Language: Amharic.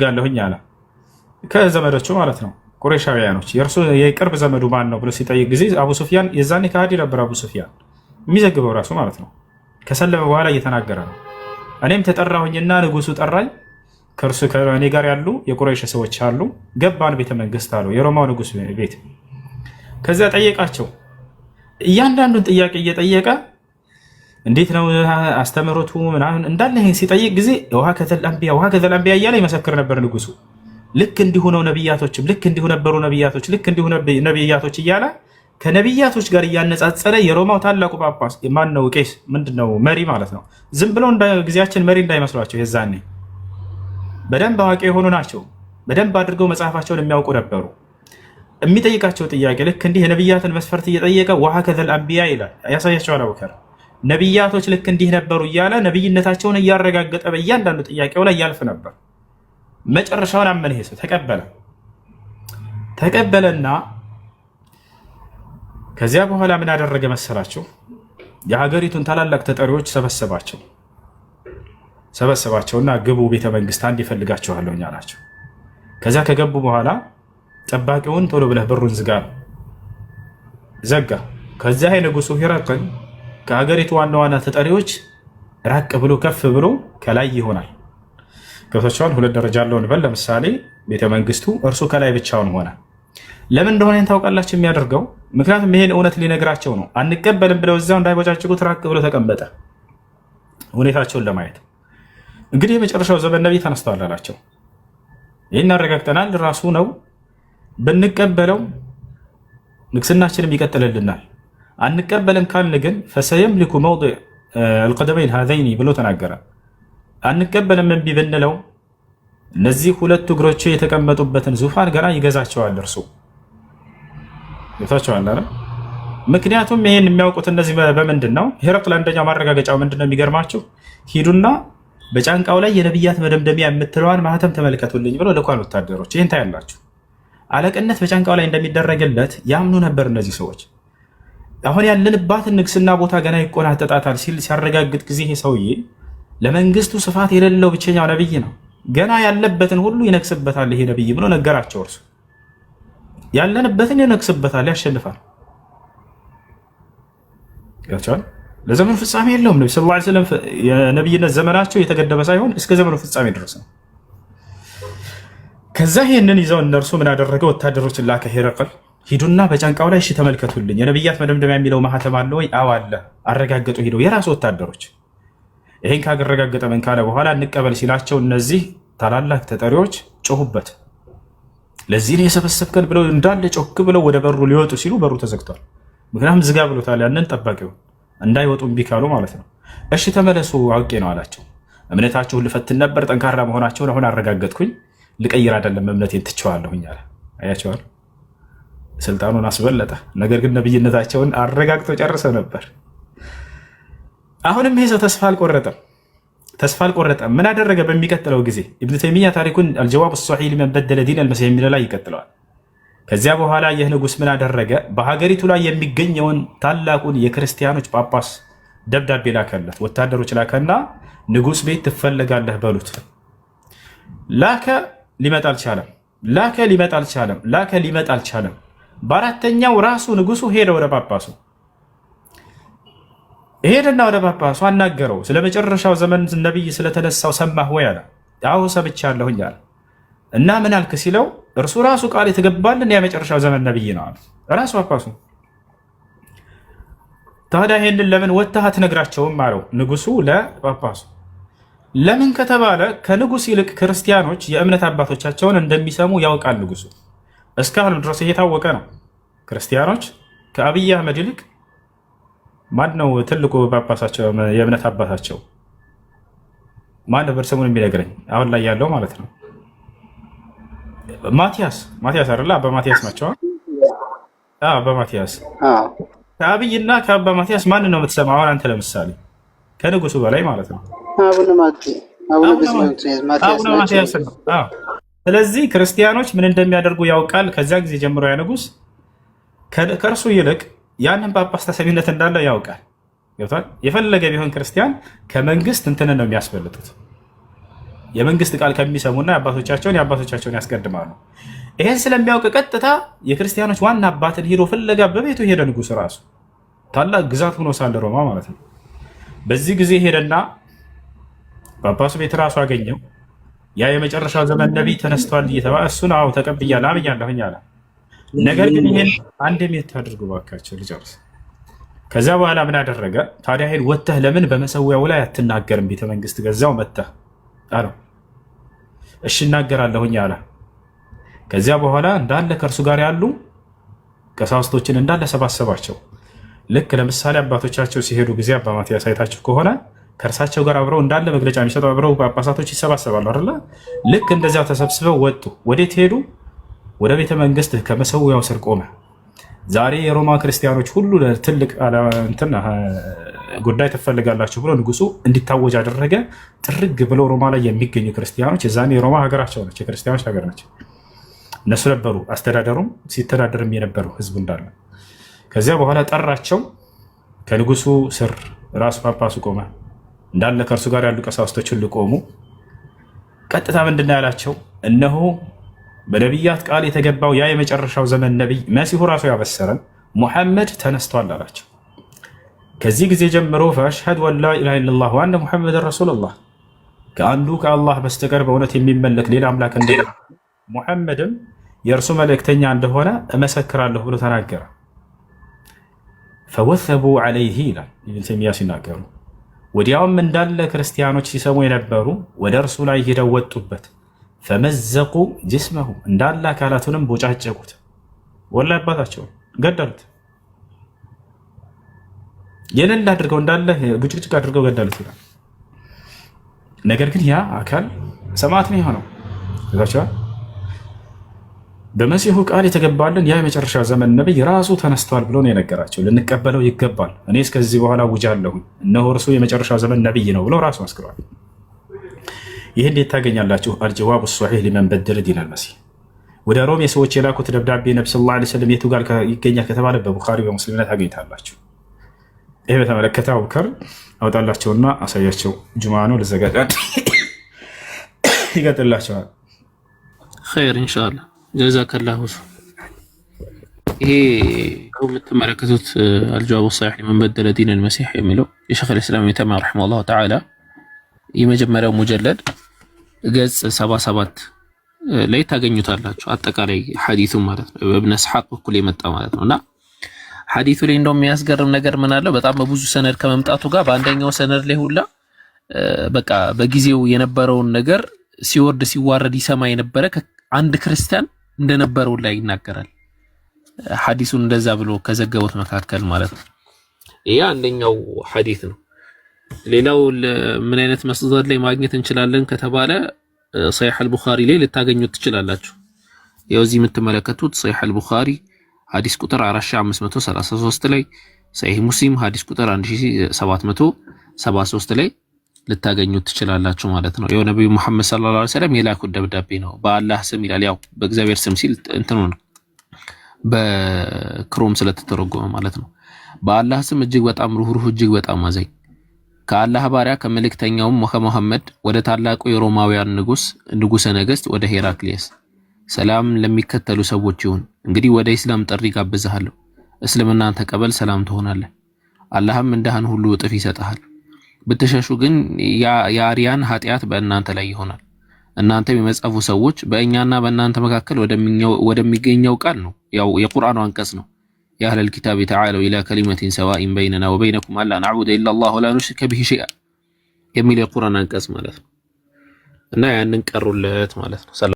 ጋለሁኝ አለ ከዘመዶቹ ማለት ነው ቁረይሻውያኖች የእርሱ የቅርብ ዘመዱ ማን ነው ብሎ ሲጠይቅ ጊዜ አቡ ሱፊያን የዛኔ ከሃዲ ነበር። አቡ ሱፊያን የሚዘግበው ራሱ ማለት ነው ከሰለመ በኋላ እየተናገረ ነው። እኔም ተጠራሁኝና ንጉሱ ጠራኝ፣ ከእርሱ ከእኔ ጋር ያሉ የቁረይሽ ሰዎች አሉ፣ ገባን ቤተ መንግስት አሉ፣ የሮማው ንጉስ ቤት። ከዚያ ጠየቃቸው፣ እያንዳንዱን ጥያቄ እየጠየቀ እንዴት ነው አስተምሮቱ ምናምን እንዳለ ይሄን ሲጠይቅ ጊዜ ውሃ ከተል አንቢያ እያለ ይመሰክር ነበር ንጉሱ። ልክ እንዲሁ ነው ነብያቶችም፣ ልክ እንዲሁ ነበሩ ነብያቶች፣ ልክ እንዲሁ ነብያቶች እያለ ከነብያቶች ጋር እያነጻጸረ የሮማው ታላቁ ጳጳስ ማን ነው? ቄስ ምንድነው? መሪ ማለት ነው። ዝም ብለው ጊዜያችን መሪ እንዳይመስሏቸው፣ የዛኔ በደንብ አዋቂ የሆኑ ናቸው። በደንብ አድርገው መጽሐፋቸውን የሚያውቁ ነበሩ። የሚጠይቃቸው ጥያቄ ልክ እንዲህ የነብያትን መስፈርት እየጠየቀ ውሃ ከተል አንቢያ ይላል፣ ያሳያቸዋል። አቡበከር ነብያቶች ልክ እንዲህ ነበሩ እያለ ነብይነታቸውን እያረጋገጠ በእያንዳንዱ ጥያቄው ላይ ያልፍ ነበር። መጨረሻውን አመነ። ይሄ ሰው ተቀበለና ከዚያ በኋላ ምን አደረገ መሰላችሁ? የሀገሪቱን ታላላቅ ተጠሪዎች ሰበሰባቸውና ግቡ ቤተ መንግስት አንድ ይፈልጋችኋለሁ አላቸው። ከዚያ ከገቡ በኋላ ጠባቂውን ቶሎ ብለህ በሩን ዝጋ ነው። ዘጋ። ከዚያ ንጉሱ ሂራቅል ከሀገሪቱ ዋና ተጠሪዎች ራቅ ብሎ ከፍ ብሎ ከላይ ይሆናል። ገብታችኋል? ሁለት ደረጃ አለው እንበል። ለምሳሌ ቤተ መንግስቱ እርሱ ከላይ ብቻውን ሆነ። ለምን እንደሆነ ታውቃላችሁ የሚያደርገው? ምክንያቱም ይሄን እውነት ሊነግራቸው ነው። አንቀበልም ብለው እዚያው እንዳይቦጫጭቁት ራቅ ብሎ ተቀመጠ ሁኔታቸውን ለማየት። እንግዲህ የመጨረሻው ዘመን ነቢይ ተነስተዋል አላቸው። ይህን አረጋግጠናል፣ ራሱ ነው። ብንቀበለው ንግስናችንም ይቀጥልልናል። አንቀበልም ካልን ግን ፈሰየምሊኩ መውዲዕ አልቀደመይን ሃዘይኒ ብሎ ተናገረ። አንቀበልም እምቢ ብንለው እነዚህ ሁለቱ እግሮቹ የተቀመጡበትን ዙፋን ገና ይገዛቸዋል እርሱ። ይታቸዋል አይደል? ምክንያቱም ይሄን የሚያውቁት እነዚህ በምንድን ነው? ሄረቅል አንደኛው ማረጋገጫው ምንድነው? የሚገርማችሁ ሂዱና በጫንቃው ላይ የነብያት መደምደሚያ የምትለዋን ማህተም ተመልከቱልኝ ብሎ ልኳል ወታደሮች። ይህን ታያላችሁ። አለቅነት በጫንቃው ላይ እንደሚደረግለት ያምኑ ነበር እነዚህ ሰዎች። አሁን ያለንባትን ንግስና ቦታ ገና ይቆናጠጣታል ሲል ሲያረጋግጥ ጊዜ ይሄ ሰውዬ ለመንግስቱ ስፋት የሌለው ብቸኛው ነብይ ነው። ገና ያለበትን ሁሉ ይነክስበታል ይሄ ነብይ ብሎ ነገራቸው። እርሱ ያለንበትን ይነክስበታል፣ ያሸንፋል። ያቻል ለዘመኑ ፍጻሜ የለውም። ነብዩ ሰለላሁ ዐለይሂ ወሰለም የነብይነት ዘመናቸው የተገደበ ሳይሆን እስከ ዘመኑ ፍጻሜ ድረስ ነው። ከዛ ይሄንን ይዘው እነርሱ ምን አደረገ? ወታደሮችን ላከ። ሄረቅል ሂዱና በጫንቃው ላይ እሺ ተመልከቱልኝ፣ የነብያት መደምደሚያ የሚለው ማህተም አለ ወይ? አዎ አለ። አረጋገጡ። ሄደው የራሱ ወታደሮች ይሄን ካረጋገጠ ምን ካለ በኋላ እንቀበል ሲላቸው እነዚህ ታላላቅ ተጠሪዎች ጮሁበት። ለዚህ ነው የሰበሰብከን ብለው እንዳለ ጮክ ብለው ወደ በሩ ሊወጡ ሲሉ በሩ ተዘግቷል። ምክንያቱም ዝጋ ብሎታል ያንን ጠባቂው እንዳይወጡ እምቢ ካሉ ማለት ነው። እሺ ተመለሱ አውቄ ነው አላቸው። እምነታችሁን ልፈትን ነበር፣ ጠንካራ መሆናቸውን አሁን አረጋገጥኩኝ፣ ልቀይር አይደለም እምነቴን ትቼዋለሁኝ አለ። አያቸዋል። ስልጣኑን አስበለጠ። ነገር ግን ነብይነታቸውን አረጋግጦ ጨርሰው ነበር። አሁንም ይሄ ሰው ተስፋ አልቆረጠም። ምን አደረገ? በሚቀጥለው ጊዜ ኢብኑ ተይሚያ ታሪኩን አልጀዋብ ሰሒህ ሊመን በደለ ዲን አልመሲህ የሚለው ላይ ይቀጥለዋል። ከዚያ በኋላ ይህ ንጉስ ምን አደረገ? በሀገሪቱ ላይ የሚገኘውን ታላቁን የክርስቲያኖች ጳጳስ ደብዳቤ ላከለት። ወታደሮች ላከና ንጉስ ቤት ትፈለጋለህ በሉት። ላከ፣ ሊመጣ አልቻለም። በአራተኛው ራሱ ንጉሱ ሄደ ወደ ጳጳሱ ሄደና ወደ ጳጳሱ አናገረው። ስለ መጨረሻው ዘመን ነቢይ ስለተነሳው ሰማህ ወይ አለ። አዎ ሰምቻለሁኝ አለ። እና ምን አልክ ሲለው እርሱ ራሱ ቃል የተገባልን የመጨረሻው ዘመን ነቢይ ነው አለ ራሱ ጳጳሱ። ታዲያ ይሄንን ለምን ወጥተህ አትነግራቸውም አለው ንጉሱ ለጳጳሱ። ለምን ከተባለ ከንጉስ ይልቅ ክርስቲያኖች የእምነት አባቶቻቸውን እንደሚሰሙ ያውቃል ንጉሱ። እስካሁንም ድረስ የታወቀ ነው። ክርስቲያኖች ከአብይ አህመድ ይልቅ ማን ነው ትልቁ ጳጳሳቸው? የእምነት አባታቸው ማን ነበር? ስሙን የሚነግረኝ አሁን ላይ ያለው ማለት ነው። ማቲያስ አይደለ? አባ ማቲያስ ናቸው። አባ ማቲያስ። ከአብይና ከአባ ማቲያስ ማን ነው የምትሰማው? አሁን አንተ ለምሳሌ ከንጉሱ በላይ ማለት ነው አቡነ ማቲያስ ነው። ስለዚህ ክርስቲያኖች ምን እንደሚያደርጉ ያውቃል። ከዚያ ጊዜ ጀምሮ ያ ንጉስ ከእርሱ ይልቅ ያንን ጳጳስ ተሰሚነት እንዳለው ያውቃል። የፈለገ ቢሆን ክርስቲያን ከመንግስት እንትን ነው የሚያስበልጡት። የመንግስት ቃል ከሚሰሙና የአባቶቻቸውን ያስቀድማሉ። ይሄን ስለሚያውቅ ቀጥታ የክርስቲያኖች ዋና አባትን ሄዶ ፍለጋ በቤቱ ሄደ። ንጉሥ ራሱ ታላቅ ግዛት ሆኖ ሳለ ሮማ ማለት ነው። በዚህ ጊዜ ሄደና ጳጳሱ ቤት ራሱ አገኘው። ያ የመጨረሻው ዘመን ነቢይ ተነስቷል እየተባለ እሱን አዎ ተቀብያለሁ አምኛለሁኝ አለ። ነገር ግን ይሄን አንድ ሜት አድርጎ ባካቸው ልጨርስ። ከዛ በኋላ ምን አደረገ ታዲያ? ሄድ ወጥተህ ለምን በመሰዊያው ላይ አትናገርም? ቤተ መንግስት ገዛው መጥተህ አለው። እሺ እናገራለሁኝ አለ። ከዚያ በኋላ እንዳለ ከእርሱ ጋር ያሉ ቀሳውስቶችን እንዳለ ሰባሰባቸው። ልክ ለምሳሌ አባቶቻቸው ሲሄዱ ጊዜ አባ ማትያስ አይታችሁ ከሆነ ከእርሳቸው ጋር አብረው እንዳለ መግለጫ የሚሰጡ አብረው ጳጳሳቶች ይሰባሰባሉ አይደለ? ልክ እንደዚያ ተሰብስበው ወጡ። ወዴት ሄዱ? ወደ ቤተ መንግስት ከመሰዊያው ስር ቆመ። ዛሬ የሮማ ክርስቲያኖች ሁሉ ትልቅ ጉዳይ ትፈልጋላችሁ ብሎ ንጉሱ እንዲታወጅ አደረገ። ጥርግ ብሎ ሮማ ላይ የሚገኙ ክርስቲያኖች የዛኔ የሮማ ሀገራቸው ነች፣ የክርስቲያኖች ሀገር ነች። እነሱ ነበሩ አስተዳደሩም ሲተዳደርም የነበረው ህዝቡ እንዳለ። ከዚያ በኋላ ጠራቸው። ከንጉሱ ስር ራሱ ጳጳሱ ቆመ። እንዳለ ከእርሱ ጋር ያሉ ቀሳውስቶች ሁሉ ቆሙ። ቀጥታ ምንድን ነው ያላቸው? እነሆ በነቢያት ቃል የተገባው ያ የመጨረሻው ዘመን ነቢይ መሲሁ ራሱ ያበሰረን ሙሐመድ ተነስቷል አላቸው። ከዚህ ጊዜ ጀምሮ ፈአሽሀዱ አን ላ ኢላሃ ኢለላህ ወአነ ሙሐመድን ረሱሉላህ ከአንዱ ከአላህ በስተቀር በእውነት የሚመለክ ሌላ አምላክ እንደሌለ ሙሐመድም የእርሱ መልእክተኛ እንደሆነ እመሰክራለሁ ብሎ ተናገረ። ፈወሰቡ ዐለይሂ ይላል ኢብን ተይሚያ ሲናገሩ፣ ወዲያውም እንዳለ ክርስቲያኖች ሲሰሙ የነበሩ ወደ እርሱ ላይ ሄደው ወጡበት። ፈመዘቁ ጅስመሁ እንዳለ አካላቱንም ቦጫጨቁት። ወላሂ አባታቸው ገደሉት። የሌለ አድርገው እንዳለ ብጭቅጭቅ አድርገው ገደሉት ይላል። ነገር ግን ያ አካል ሰማዕት ነው የሆነው። በመሲሁ ቃል የተገባልን ያ የመጨረሻ ዘመን ነቢይ ራሱ ተነስቷል ብሎ ነው የነገራቸው። ልንቀበለው ይገባል። እኔ እስከዚህ በኋላ ውጃለሁ፣ እነሆ እርሱ የመጨረሻ ዘመን ነቢይ ነው ብለው ራሱ መስክሯል። ይህ እንዴት ታገኛላችሁ? አልጀዋቡ ሶሒህ ሊመን በደለ ዲን አልመሲህ። ወደ ሮሜ ሰዎች የላኩት ደብዳቤ ነቢ ሰለላሁ ዐለይሂ ወሰለም የቱ ጋር ይገኛል ከተባለ በቡኻሪ በሙስሊም ላይ ታገኝታላችሁ። ይህ በተመለከተ አቡከር አውጣላቸውና አሳያቸው። ጁምዓ ነው ልዘጋጃ ይቀጥላቸዋል። ኸይር ኢንሻአላህ ጀዛከላሁ። ይሄ የምትመለከቱት አልጀዋቡ ሶሒህ ሊመን በደለ ዲን አልመሲህ የሚለው የሸይኽ አልኢስላም ኢብኑ ተይሚያ ረሒመሁላህ ተዓላ የመጀመሪያው ሙጀለድ ገጽ 77 ላይ ታገኙታላችሁ። አጠቃላይ ሐዲሱ ማለት ነው በእብነ እስሐቅ በኩል የመጣ ማለት ነውና ሐዲሱ ላይ እንደውም የሚያስገርም ነገር ምን አለው? በጣም በብዙ ሰነድ ከመምጣቱ ጋር በአንደኛው ሰነድ ላይ ሁላ በቃ በጊዜው የነበረውን ነገር ሲወርድ ሲዋረድ ይሰማ የነበረ አንድ ክርስቲያን እንደነበረው ላይ ይናገራል። ሐዲሱን እንደዛ ብሎ ከዘገቡት መካከል ማለት ነው። ይሄ አንደኛው ሐዲስ ነው። ሌላው ምን አይነት መስደር ላይ ማግኘት እንችላለን ከተባለ ሰሒህ አልቡኻሪ ላይ ልታገኙት ትችላላችሁ። ያው እዚህ የምትመለከቱት ሰሒህ አልቡኻሪ ሐዲስ ቁጥር 4533 ላይ፣ ሰሒህ ሙስሊም ሐዲስ ቁጥር 1773 ላይ ልታገኙት ትችላላችሁ ማለት ነው። ያው ነብዩ መሐመድ ሰለላሁ ዐለይሂ ወሰለም የላኩት ደብዳቤ ነው። በአላህ ስም ይላል። ያው በእግዚአብሔር ስም ሲል እንትኑ ነው በክሮም ስለተተረጎመ ማለት ነው። በአላህ ስም እጅግ በጣም ሩህሩህ እጅግ በጣም አዛኝ ከአላህ ባሪያ ከመልእክተኛውም ከመሐመድ ወደ ታላቁ የሮማውያን ንጉሠ ነገሥት ወደ ሄራክሊየስ ሰላም ለሚከተሉ ሰዎች ይሁን። እንግዲህ ወደ ኢስላም ጥሪ ጋብዝሃለሁ። እስልምናን ተቀበል፣ ሰላም ትሆናለህ። አላህም እንደህን ሁሉ እጥፍ ይሰጥሃል። ብትሸሹ ግን የአርያን ኃጢአት በእናንተ ላይ ይሆናል። እናንተም የመጻፉ ሰዎች በእኛና በእናንተ መካከል ወደሚገኘው ቃል ነው። ያው የቁርአኑ አንቀጽ ነው። يا أهل الكتاب تعالوا إلى كلمة سواء بيننا وبينكم ألا نعبد إلا الله ولا نشرك به شيئا يميل القرآن أنكس مالته እና ያንን ቀሩለት ማለት ነው።